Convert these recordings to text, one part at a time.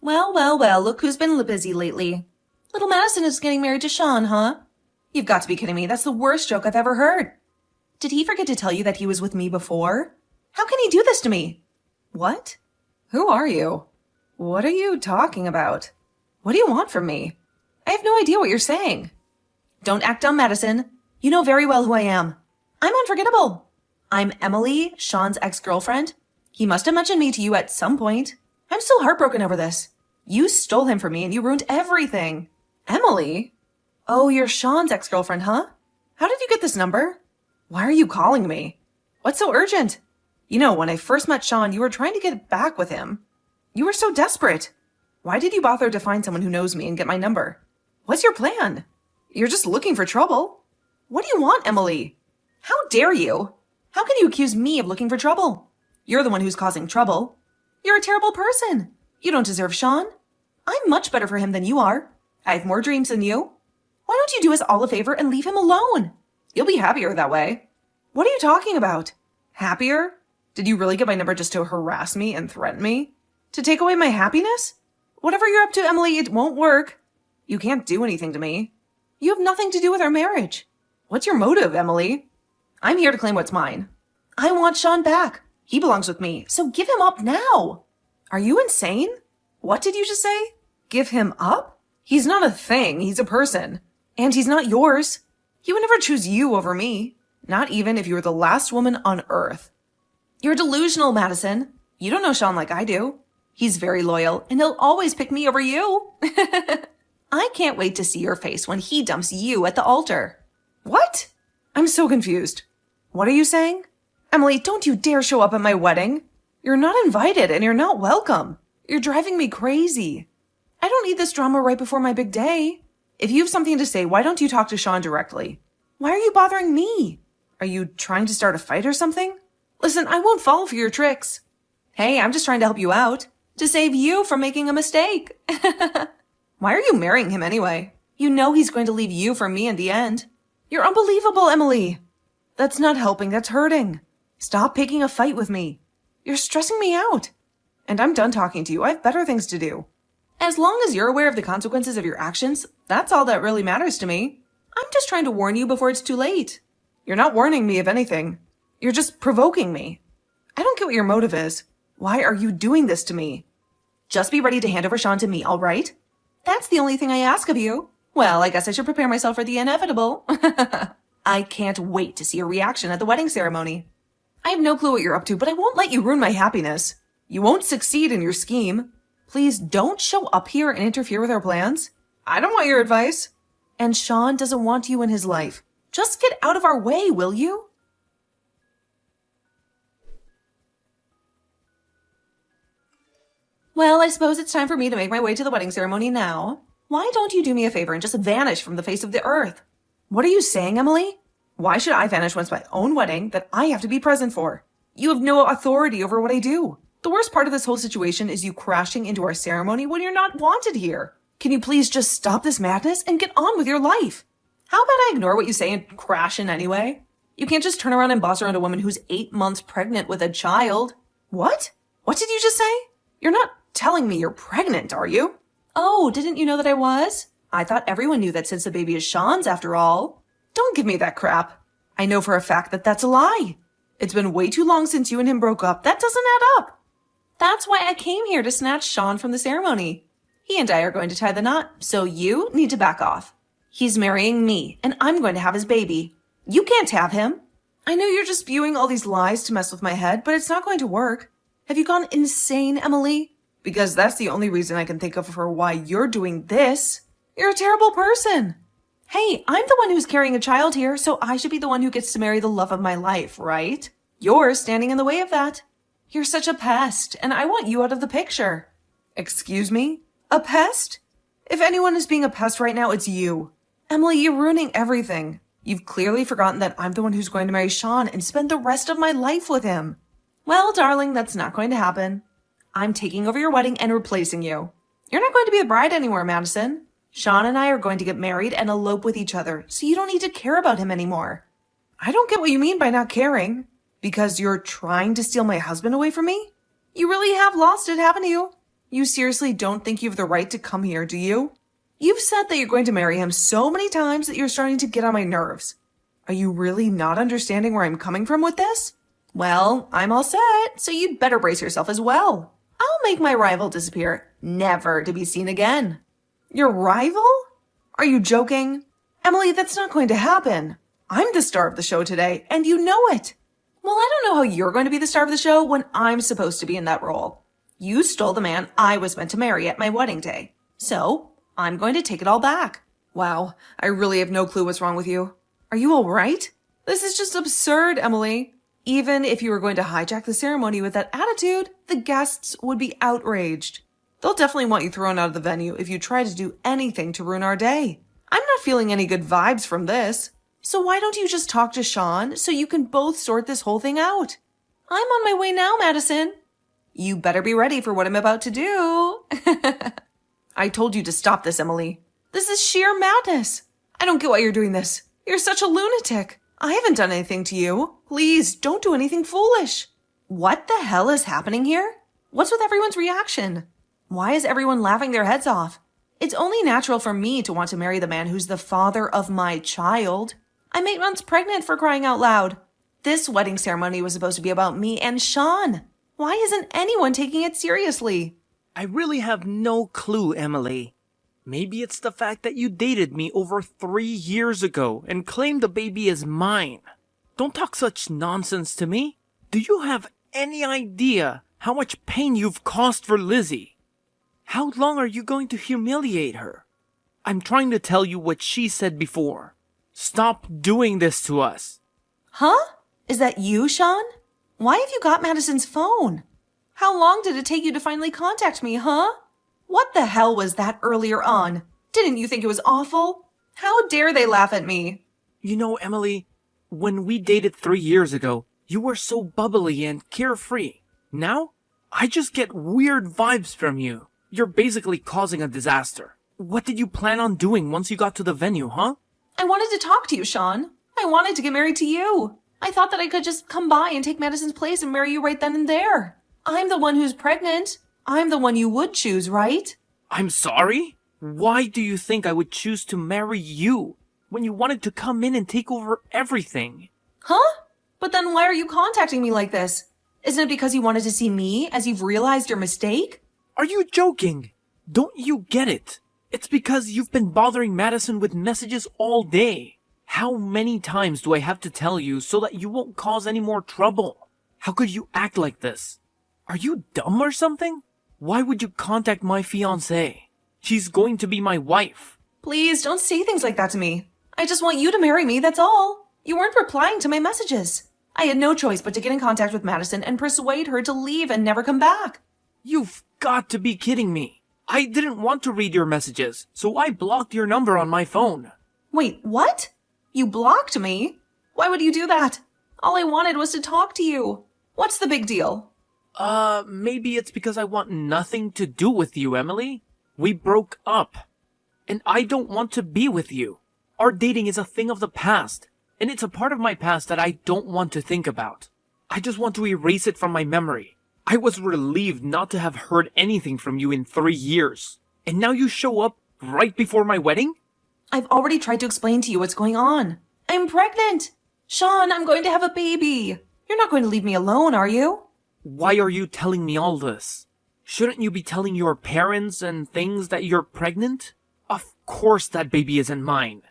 Well, well, well, look who's been busy lately. Little Madison is getting married to Sean, huh? You've got to be kidding me. That's the worst joke I've ever heard. Did he forget to tell you that he was with me before? How can he do this to me? What? Who are you? What are you talking about? What do you want from me? I have no idea what you're saying. Don't act dumb, Madison. You know very well who I am. I'm unforgettable. I'm Emily, Sean's ex-girlfriend. He must have mentioned me to you at some point. I'm still heartbroken over this. You stole him from me and you ruined everything. Emily? Oh, you're Sean's ex-girlfriend, huh? How did you get this number? Why are you calling me? What's so urgent? You know, when I first met Sean, you were trying to get back with him. You were so desperate. Why did you bother to find someone who knows me and get my number? What's your plan? You're just looking for trouble. What do you want, Emily? How dare you? How can you accuse me of looking for trouble? You're the one who's causing trouble. You're a terrible person. You don't deserve Sean. I'm much better for him than you are. I have more dreams than you. Why don't you do us all a favor and leave him alone? You'll be happier that way. What are you talking about? Happier? Did you really get my number just to harass me and threaten me? To take away my happiness? Whatever you're up to, Emily, it won't work. You can't do anything to me. You have nothing to do with our marriage. What's your motive, Emily? I'm here to claim what's mine. I want Sean back. He belongs with me, so give him up now. Are you insane? What did you just say? Give him up? He's not a thing, he's a person. And he's not yours. He would never choose you over me. Not even if you were the last woman on earth. You're delusional, Madison. You don't know Sean like I do. He's very loyal, and he'll always pick me over you. I can't wait to see your face when he dumps you at the altar. What? I'm so confused. What are you saying? Emily, don't you dare show up at my wedding. You're not invited and you're not welcome. You're driving me crazy. I don't need this drama right before my big day. If you have something to say, why don't you talk to Sean directly? Why are you bothering me? Are you trying to start a fight or something? Listen, I won't fall for your tricks. Hey, I'm just trying to help you out. To save you from making a mistake. Why are you marrying him anyway? You know he's going to leave you for me in the end. You're unbelievable, Emily. That's not helping, that's hurting. Stop picking a fight with me. You're stressing me out. And I'm done talking to you. I have better things to do. As long as you're aware of the consequences of your actions, that's all that really matters to me. I'm just trying to warn you before it's too late. You're not warning me of anything. You're just provoking me. I don't get what your motive is. Why are you doing this to me? Just be ready to hand over Sean to me, all right? That's the only thing I ask of you. Well, I guess I should prepare myself for the inevitable. I can't wait to see your reaction at the wedding ceremony. I have no clue what you're up to, but I won't let you ruin my happiness. You won't succeed in your scheme. Please don't show up here and interfere with our plans. I don't want your advice. And Sean doesn't want you in his life. Just get out of our way, will you? Well, I suppose it's time for me to make my way to the wedding ceremony now. Why don't you do me a favor and just vanish from the face of the earth? What are you saying, Emily? Why should I vanish when it's my own wedding that I have to be present for? You have no authority over what I do. The worst part of this whole situation is you crashing into our ceremony when you're not wanted here. Can you please just stop this madness and get on with your life? How about I ignore what you say and crash in anyway? You can't just turn around and boss around a woman who's 8 months pregnant with a child. What? What did you just say? You're not telling me you're pregnant, are you? Oh, didn't you know that I was? I thought everyone knew that since the baby is Sean's after all. Don't give me that crap. I know for a fact that that's a lie. It's been way too long since you and him broke up. That doesn't add up. That's why I came here to snatch Sean from the ceremony. He and I are going to tie the knot, so you need to back off. He's marrying me, and I'm going to have his baby. You can't have him. I know you're just spewing all these lies to mess with my head, but it's not going to work. Have you gone insane, Emily? Because that's the only reason I can think of for why you're doing this. You're a terrible person. Hey, I'm the one who's carrying a child here, so I should be the one who gets to marry the love of my life, right? You're standing in the way of that. You're such a pest, and I want you out of the picture. Excuse me? A pest? If anyone is being a pest right now, it's you. Emily, you're ruining everything. You've clearly forgotten that I'm the one who's going to marry Sean and spend the rest of my life with him. Well, darling, that's not going to happen. I'm taking over your wedding and replacing you. You're not going to be the bride anymore, Madison. Sean and I are going to get married and elope with each other, so you don't need to care about him anymore. I don't get what you mean by not caring. Because you're trying to steal my husband away from me? You really have lost it, haven't you? You seriously don't think you have the right to come here, do you? You've said that you're going to marry him so many times that you're starting to get on my nerves. Are you really not understanding where I'm coming from with this? Well, I'm all set, so you'd better brace yourself as well. I'll make my rival disappear, never to be seen again. Your rival? Are you joking? Emily, that's not going to happen. I'm the star of the show today, and you know it. Well, I don't know how you're going to be the star of the show when I'm supposed to be in that role. You stole the man I was meant to marry at my wedding day. So, I'm going to take it all back. Wow, I really have no clue what's wrong with you. Are you all right? This is just absurd, Emily. Even if you were going to hijack the ceremony with that attitude, the guests would be outraged. They'll definitely want you thrown out of the venue if you try to do anything to ruin our day. I'm not feeling any good vibes from this. So why don't you just talk to Sean so you can both sort this whole thing out? I'm on my way now, Madison. You better be ready for what I'm about to do. I told you to stop this, Emily. This is sheer madness. I don't get why you're doing this. You're such a lunatic. I haven't done anything to you. Please, don't do anything foolish. What the hell is happening here? What's with everyone's reaction? Why is everyone laughing their heads off? It's only natural for me to want to marry the man who's the father of my child. I'm 8 months pregnant, for crying out loud. This wedding ceremony was supposed to be about me and Sean. Why isn't anyone taking it seriously? I really have no clue, Emily. Maybe it's the fact that you dated me over 3 years ago and claimed the baby is mine. Don't talk such nonsense to me. Do you have any idea how much pain you've caused for Lizzie? How long are you going to humiliate her? I'm trying to tell you what she said before. Stop doing this to us. Huh? Is that you, Sean? Why have you got Madison's phone? How long did it take you to finally contact me, huh? What the hell was that earlier on? Didn't you think it was awful? How dare they laugh at me? You know, Emily, when we dated 3 years ago, you were so bubbly and carefree. Now, I just get weird vibes from you. You're basically causing a disaster. What did you plan on doing once you got to the venue, huh? I wanted to talk to you, Sean. I wanted to get married to you. I thought that I could just come by and take Madison's place and marry you right then and there. I'm the one who's pregnant. I'm the one you would choose, right? I'm sorry? Why do you think I would choose to marry you when you wanted to come in and take over everything? Huh? But then why are you contacting me like this? Isn't it because you wanted to see me as you've realized your mistake? Are you joking? Don't you get it? It's because you've been bothering Madison with messages all day. How many times do I have to tell you so that you won't cause any more trouble? How could you act like this? Are you dumb or something? Why would you contact my fiancée? She's going to be my wife. Please don't say things like that to me. I just want you to marry me, that's all. You weren't replying to my messages. I had no choice but to get in contact with Madison and persuade her to leave and never come back. You've got to be kidding me. I didn't want to read your messages, so I blocked your number on my phone. Wait, what? You blocked me? Why would you do that? All I wanted was to talk to you. What's the big deal? Maybe it's because I want nothing to do with you, Emily. We broke up. And I don't want to be with you. Our dating is a thing of the past, and it's a part of my past that I don't want to think about. I just want to erase it from my memory. I was relieved not to have heard anything from you in 3 years. And now you show up right before my wedding? I've already tried to explain to you what's going on. I'm pregnant. Sean, I'm going to have a baby. You're not going to leave me alone, are you? Why are you telling me all this? Shouldn't you be telling your parents and things that you're pregnant? Of course that baby isn't mine.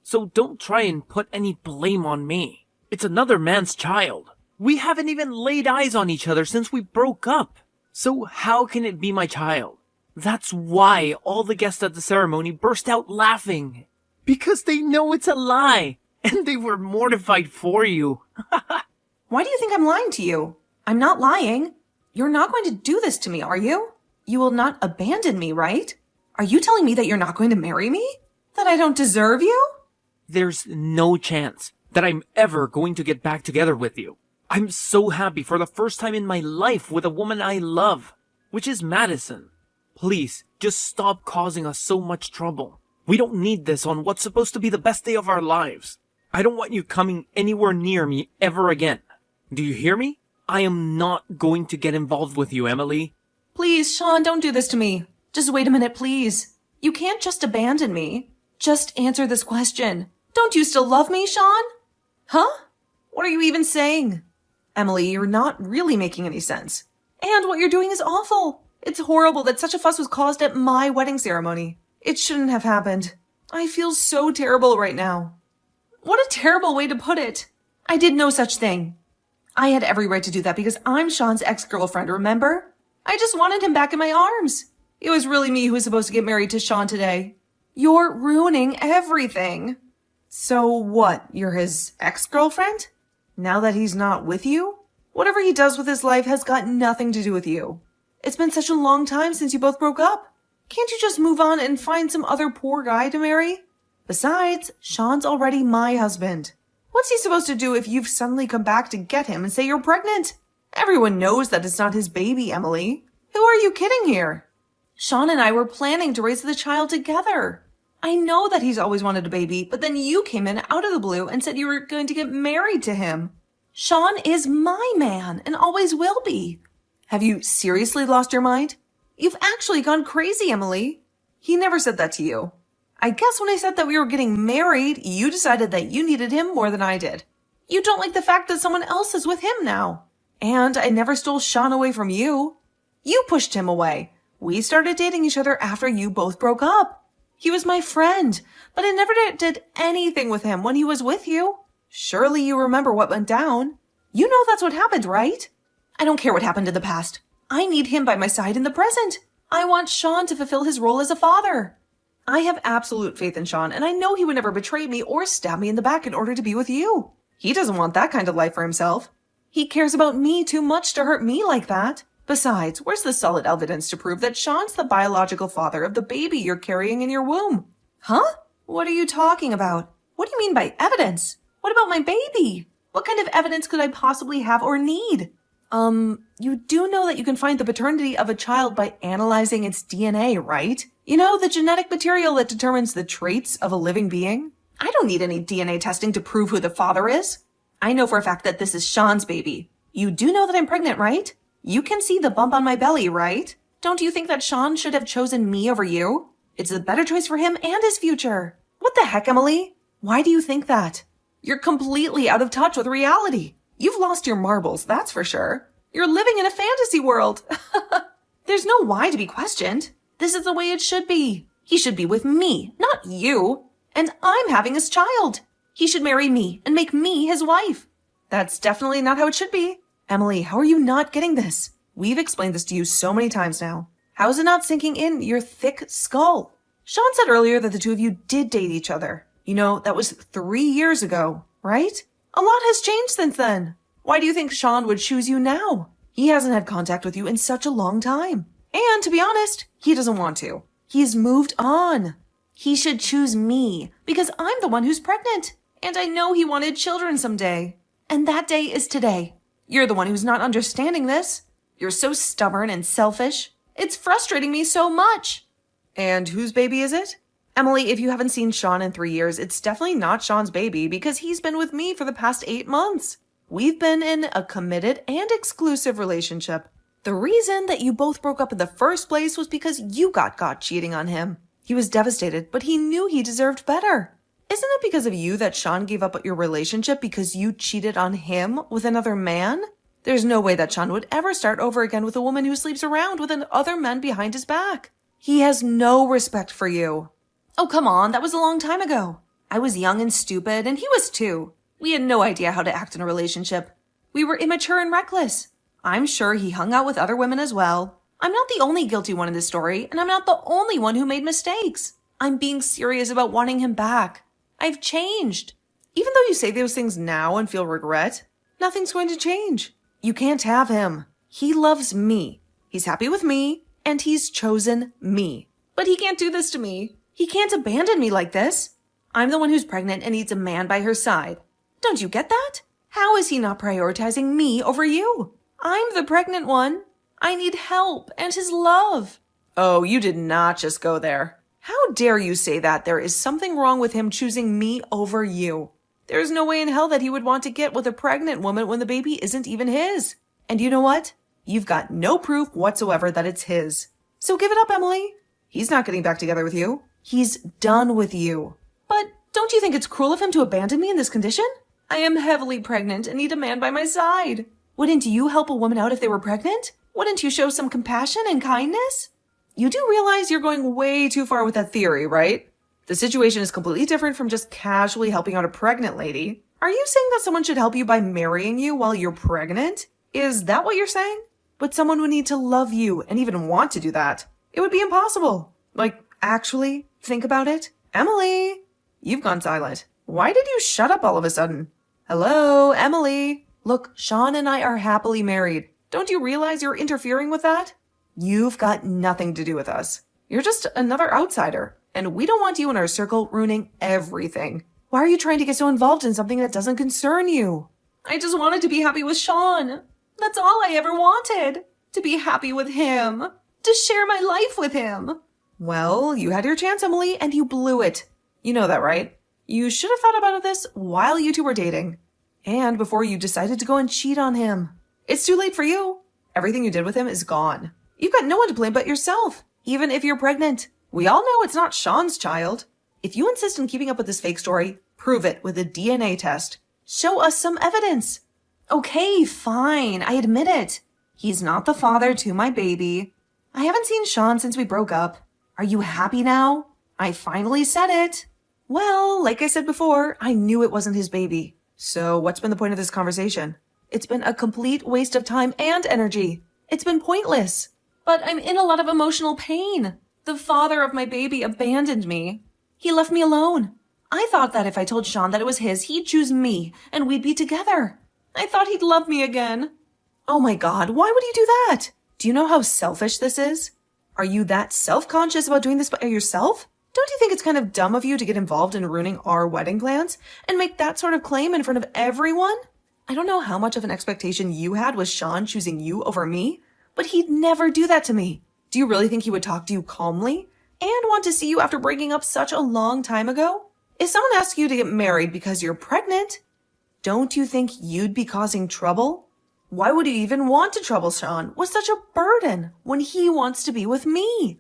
So don't try and put any blame on me. It's another man's child. We haven't even laid eyes on each other since we broke up. So how can it be my child? That's why all the guests at the ceremony burst out laughing. Because they know it's a lie, and they were mortified for you. Why do you think I'm lying to you? I'm not lying. You're not going to do this to me, are you? You will not abandon me, right? Are you telling me that you're not going to marry me? That I don't deserve you? There's no chance that I'm ever going to get back together with you. I'm so happy for the first time in my life with a woman I love, which is Madison. Please, just stop causing us so much trouble. We don't need this on what's supposed to be the best day of our lives. I don't want you coming anywhere near me ever again. Do you hear me? I am not going to get involved with you, Emily. Please, Sean, don't do this to me. Just wait a minute, please. You can't just abandon me. Just answer this question. Don't you still love me, Sean? Huh? What are you even saying? Emily, you're not really making any sense. And what you're doing is awful. It's horrible that such a fuss was caused at my wedding ceremony. It shouldn't have happened. I feel so terrible right now. What a terrible way to put it. I did no such thing. I had every right to do that because I'm Sean's ex-girlfriend, remember? I just wanted him back in my arms. It was really me who was supposed to get married to Sean today. You're ruining everything. So what, you're his ex-girlfriend? Now that he's not with you? Whatever he does with his life has got nothing to do with you. It's been such a long time since you both broke up. Can't you just move on and find some other poor guy to marry? Besides, Sean's already my husband. What's he supposed to do if you've suddenly come back to get him and say you're pregnant? Everyone knows that it's not his baby, Emily. Who are you kidding here? Sean and I were planning to raise the child together. I know that he's always wanted a baby, but then you came in out of the blue and said you were going to get married to him. Sean is my man and always will be. Have you seriously lost your mind? You've actually gone crazy, Emily. He never said that to you. I guess when I said that we were getting married, you decided that you needed him more than I did. You don't like the fact that someone else is with him now. And I never stole Sean away from you. You pushed him away. We started dating each other after you both broke up. He was my friend, but I never did anything with him when he was with you. Surely you remember what went down. You know that's what happened, right? I don't care what happened in the past. I need him by my side in the present. I want Sean to fulfill his role as a father. I have absolute faith in Sean, and I know he would never betray me or stab me in the back in order to be with you. He doesn't want that kind of life for himself. He cares about me too much to hurt me like that. Besides, where's the solid evidence to prove that Sean's the biological father of the baby you're carrying in your womb? Huh? What are you talking about? What do you mean by evidence? What about my baby? What kind of evidence could I possibly have or need? You do know that you can find the paternity of a child by analyzing its DNA, right? You know, the genetic material that determines the traits of a living being? I don't need any DNA testing to prove who the father is. I know for a fact that this is Sean's baby. You do know that I'm pregnant, right? You can see the bump on my belly, right? Don't you think that Sean should have chosen me over you? It's a better choice for him and his future. What the heck, Emily? Why do you think that? You're completely out of touch with reality. You've lost your marbles, that's for sure. You're living in a fantasy world. There's no why to be questioned. This is the way it should be. He should be with me, not you. And I'm having his child. He should marry me and make me his wife. That's definitely not how it should be. Emily, how are you not getting this? We've explained this to you so many times now. How is it not sinking in your thick skull? Sean said earlier that the two of you did date each other. You know, that was 3 years ago, right? A lot has changed since then. Why do you think Sean would choose you now? He hasn't had contact with you in such a long time. And to be honest, he doesn't want to. He's moved on. He should choose me because I'm the one who's pregnant. And I know he wanted children someday. And that day is today. You're the one who's not understanding this. You're so stubborn and selfish. It's frustrating me so much. And whose baby is it? Emily, if you haven't seen Sean in 3 years, it's definitely not Sean's baby because he's been with me for the past 8 months. We've been in a committed and exclusive relationship. The reason that you both broke up in the first place was because you got caught cheating on him. He was devastated, but he knew he deserved better. Isn't it because of you that Sean gave up your relationship because you cheated on him with another man? There's no way that Sean would ever start over again with a woman who sleeps around with other men behind his back. He has no respect for you. Oh, come on, that was a long time ago. I was young and stupid, and he was too. We had no idea how to act in a relationship. We were immature and reckless. I'm sure he hung out with other women as well. I'm not the only guilty one in this story, and I'm not the only one who made mistakes. I'm being serious about wanting him back. I've changed. Even though you say those things now and feel regret, nothing's going to change. You can't have him. He loves me. He's happy with me, and he's chosen me. But he can't do this to me. He can't abandon me like this. I'm the one who's pregnant and needs a man by her side. Don't you get that? How is he not prioritizing me over you? I'm the pregnant one. I need help and his love. Oh, you did not just go there. How dare you say that there is something wrong with him choosing me over you? There is no way in hell that he would want to get with a pregnant woman when the baby isn't even his. And you know what? You've got no proof whatsoever that it's his. So give it up, Emily. He's not getting back together with you. He's done with you. But don't you think it's cruel of him to abandon me in this condition? I am heavily pregnant and need a man by my side. Wouldn't you help a woman out if they were pregnant? Wouldn't you show some compassion and kindness? You do realize you're going way too far with that theory, right? The situation is completely different from just casually helping out a pregnant lady. Are you saying that someone should help you by marrying you while you're pregnant? Is that what you're saying? But someone would need to love you and even want to do that. It would be impossible. Like, actually, think about it. Emily, you've gone silent. Why did you shut up all of a sudden? Hello, Emily. Look, Sean and I are happily married. Don't you realize you're interfering with that? You've got nothing to do with us. You're just another outsider, and we don't want you in our circle ruining everything. Why are you trying to get so involved in something that doesn't concern you? I just wanted to be happy with Sean. That's all I ever wanted. To be happy with him. To share my life with him. Well, you had your chance, Emily, and you blew it. You know that, right? You should have thought about this while you two were dating. And before you decided to go and cheat on him. It's too late for you. Everything you did with him is gone. You've got no one to blame but yourself, even if you're pregnant. We all know it's not Sean's child. If you insist on keeping up with this fake story, prove it with a DNA test. Show us some evidence. Okay, fine, I admit it. He's not the father to my baby. I haven't seen Sean since we broke up. Are you happy now? I finally said it. Well, like I said before, I knew it wasn't his baby. So what's been the point of this conversation? It's been a complete waste of time and energy. It's been pointless. But I'm in a lot of emotional pain. The father of my baby abandoned me. He left me alone. I thought that if I told Sean that it was his, he'd choose me and we'd be together. I thought he'd love me again. Oh my God, why would you do that? Do you know how selfish this is? Are you that self-conscious about doing this by yourself? Don't you think it's kind of dumb of you to get involved in ruining our wedding plans and make that sort of claim in front of everyone? I don't know how much of an expectation you had with Sean choosing you over me, but he'd never do that to me. Do you really think he would talk to you calmly and want to see you after breaking up such a long time ago? If someone asks you to get married because you're pregnant, don't you think you'd be causing trouble? Why would you even want to trouble Sean with such a burden when he wants to be with me?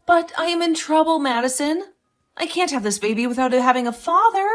But I am in trouble, Madison. I can't have this baby without it having a father.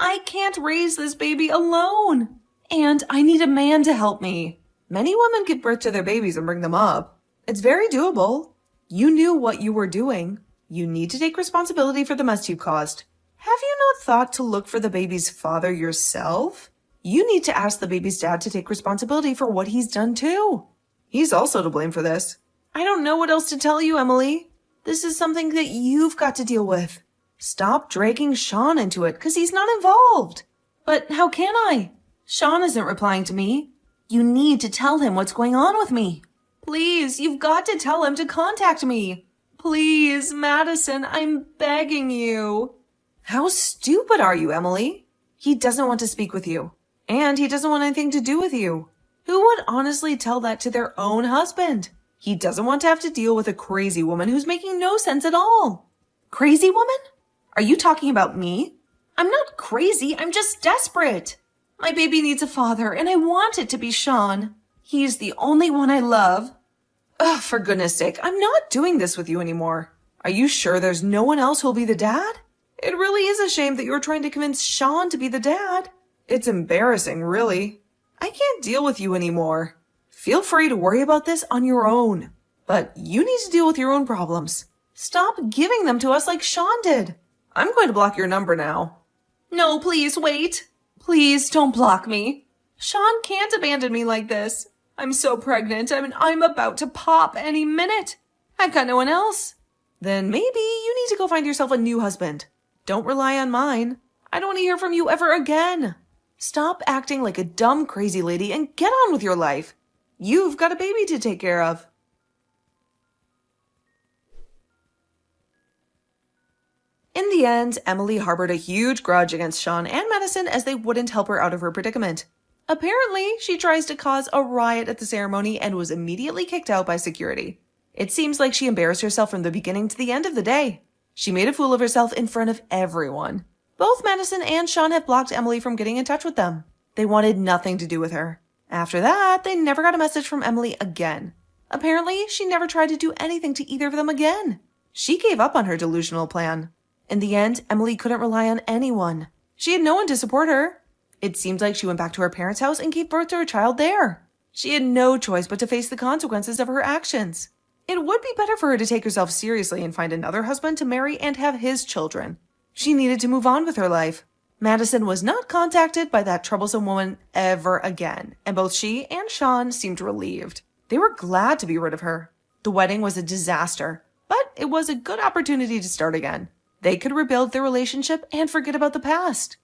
I can't raise this baby alone. And I need a man to help me. Many women give birth to their babies and bring them up. It's very doable. You knew what you were doing. You need to take responsibility for the mess you caused. Have you not thought to look for the baby's father yourself? You need to ask the baby's dad to take responsibility for what he's done too. He's also to blame for this. I don't know what else to tell you, Emily. This is something that you've got to deal with. Stop dragging Sean into it because he's not involved. But how can I? Sean isn't replying to me. You need to tell him what's going on with me. Please, you've got to tell him to contact me. Please, Madison, I'm begging you. How stupid are you, Emily? He doesn't want to speak with you. And he doesn't want anything to do with you. Who would honestly tell that to their own husband? He doesn't want to have to deal with a crazy woman who's making no sense at all. Crazy woman? Are you talking about me? I'm not crazy, I'm just desperate. My baby needs a father, and I want it to be Sean. He's the only one I love. Ugh, for goodness sake, I'm not doing this with you anymore. Are you sure there's no one else who'll be the dad? It really is a shame that you're trying to convince Sean to be the dad. It's embarrassing, really. I can't deal with you anymore. Feel free to worry about this on your own. But you need to deal with your own problems. Stop giving them to us like Sean did. I'm going to block your number now. No, please, wait. Please don't block me. Sean can't abandon me like this. I'm so pregnant. I'm about to pop any minute. I've got no one else. Then maybe you need to go find yourself a new husband. Don't rely on mine. I don't want to hear from you ever again. Stop acting like a dumb, crazy lady and get on with your life. You've got a baby to take care of. In the end, Emily harbored a huge grudge against Sean and Madison as they wouldn't help her out of her predicament. Apparently, she tries to cause a riot at the ceremony and was immediately kicked out by security. It seems like she embarrassed herself from the beginning to the end of the day. She made a fool of herself in front of everyone. Both Madison and Sean have blocked Emily from getting in touch with them. They wanted nothing to do with her. After that, they never got a message from Emily again. Apparently, she never tried to do anything to either of them again. She gave up on her delusional plan. In the end, Emily couldn't rely on anyone. She had no one to support her. It seemed like she went back to her parents' house and gave birth to her child there. She had no choice but to face the consequences of her actions. It would be better for her to take herself seriously and find another husband to marry and have his children. She needed to move on with her life. Madison was not contacted by that troublesome woman ever again, and both she and Sean seemed relieved. They were glad to be rid of her. The wedding was a disaster, but it was a good opportunity to start again. They could rebuild their relationship and forget about the past.